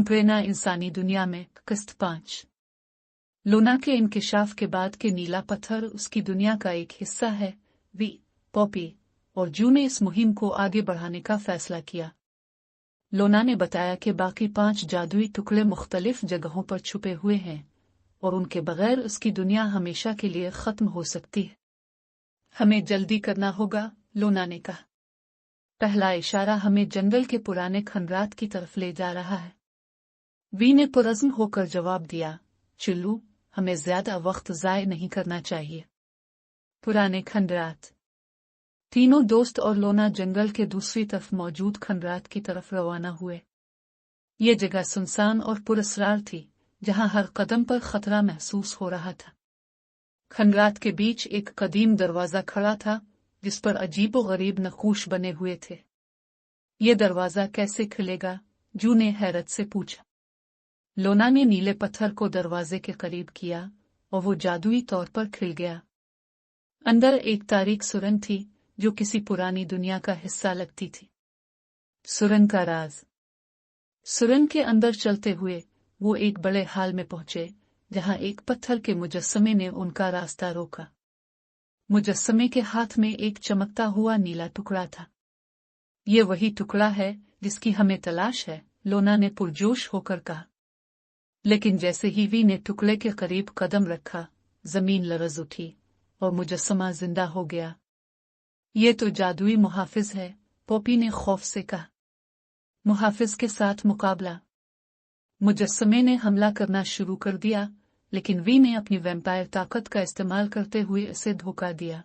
प्रेरणा इंसानी दुनिया में किस्त 5। लूना के इंकिशाफ के बाद के नीला पत्थर उसकी दुनिया का एक हिस्सा है। वी, पॉपी और जू ने इस मुहिम को आगे बढ़ाने का फैसला किया। लूना ने बताया कि बाकी 5 जादुई टुकड़े मुख्तलिफ जगहों पर छुपे हुए हैं और उनके बगैर उसकी दुनिया हमेशा के लिए खत्म हो सकती है। हमें जल्दी करना होगा, लूना ने कहा। पहला इशारा हमें जंगल के पुराने खंडरात की तरफ ले जा रहा है। वी ने पुरज़्म होकर जवाब दिया, चिल्लू, हमें ज्यादा वक्त ज़ाय नहीं करना चाहिए। पुराने खंडरात। तीनों दोस्त और लूना जंगल के दूसरी तरफ मौजूद खंडरात की तरफ रवाना हुए। ये जगह सुनसान और पुरअसरार थी, जहां हर कदम पर खतरा महसूस हो रहा था। खंडरात के बीच एक कदीम दरवाजा खड़ा था, जिस पर अजीबो-गरीब नक्काश बने हुए थे। ये दरवाजा कैसे खुलेगा? जू ने हैरत से पूछा। लूना ने नीले पत्थर को दरवाजे के करीब किया और वो जादुई तौर पर खिल गया। अंदर एक तारीक सुरंग थी, जो किसी पुरानी दुनिया का हिस्सा लगती थी। सुरंग का राज। सुरंग के अंदर चलते हुए वो एक बड़े हाल में पहुंचे, जहां एक पत्थर के मुजस्समे ने उनका रास्ता रोका। मुजस्समे के हाथ में एक चमकता हुआ नीला टुकड़ा था। ये वही टुकड़ा है जिसकी हमें तलाश है, लूना ने पुरजोश होकर कहा। लेकिन जैसे ही वी ने टुकड़े के करीब कदम रखा, जमीन लरज़ उठी और मुजस्समा जिंदा हो गया। ये तो जादुई मुहाफिज है, पॉपी ने खौफ से कहा। मुहाफिज के साथ मुकाबला। मुजस्समे ने हमला करना शुरू कर दिया, लेकिन वी ने अपनी वैम्पायर ताकत का इस्तेमाल करते हुए इसे धोखा दिया।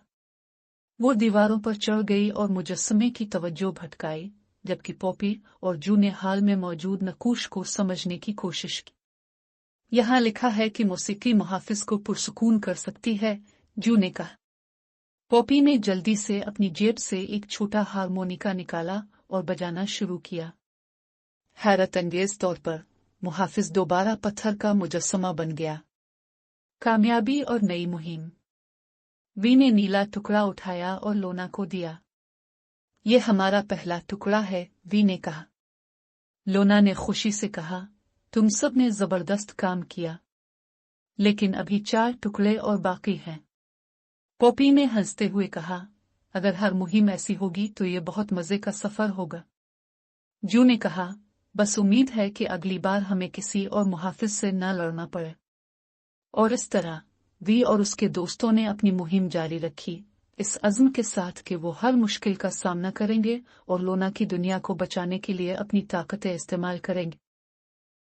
वो दीवारों पर चढ़ गई और मुजस्समे की तवज्जो भटकाई, जबकि पॉपी और जू ने हाल में मौजूद नक्काश को समझने की कोशिश की। यहाँ लिखा है कि मौसीकी मुहाफिज को पुरसुकून कर सकती है, जू ने कहा। पॉपी ने जल्दी से अपनी जेब से एक छोटा हारमोनिका निकाला और बजाना शुरू किया। हैरत अंगेज तौर पर मुहाफिज दोबारा पत्थर का मुजस्समा बन गया। कामयाबी और नई मुहिम। वी ने नीला टुकड़ा उठाया और लूना को दिया। ये हमारा पहला टुकड़ा है, वी ने कहा। लूना ने खुशी से कहा, तुम सब ने जबरदस्त काम किया। लेकिन अभी 4 टुकड़े और बाकी हैं। पॉपी ने हंसते हुए कहा, अगर हर मुहिम ऐसी होगी तो ये बहुत मजे का सफर होगा। जू ने कहा, बस उम्मीद है कि अगली बार हमें किसी और मुहाफिज से न लड़ना पड़े। और इस तरह वी और उसके दोस्तों ने अपनी मुहिम जारी रखी, इस अज़्म के साथ कि वो हर मुश्किल का सामना करेंगे और लूना की दुनिया को बचाने के लिए अपनी ताकतें इस्तेमाल करेंगे।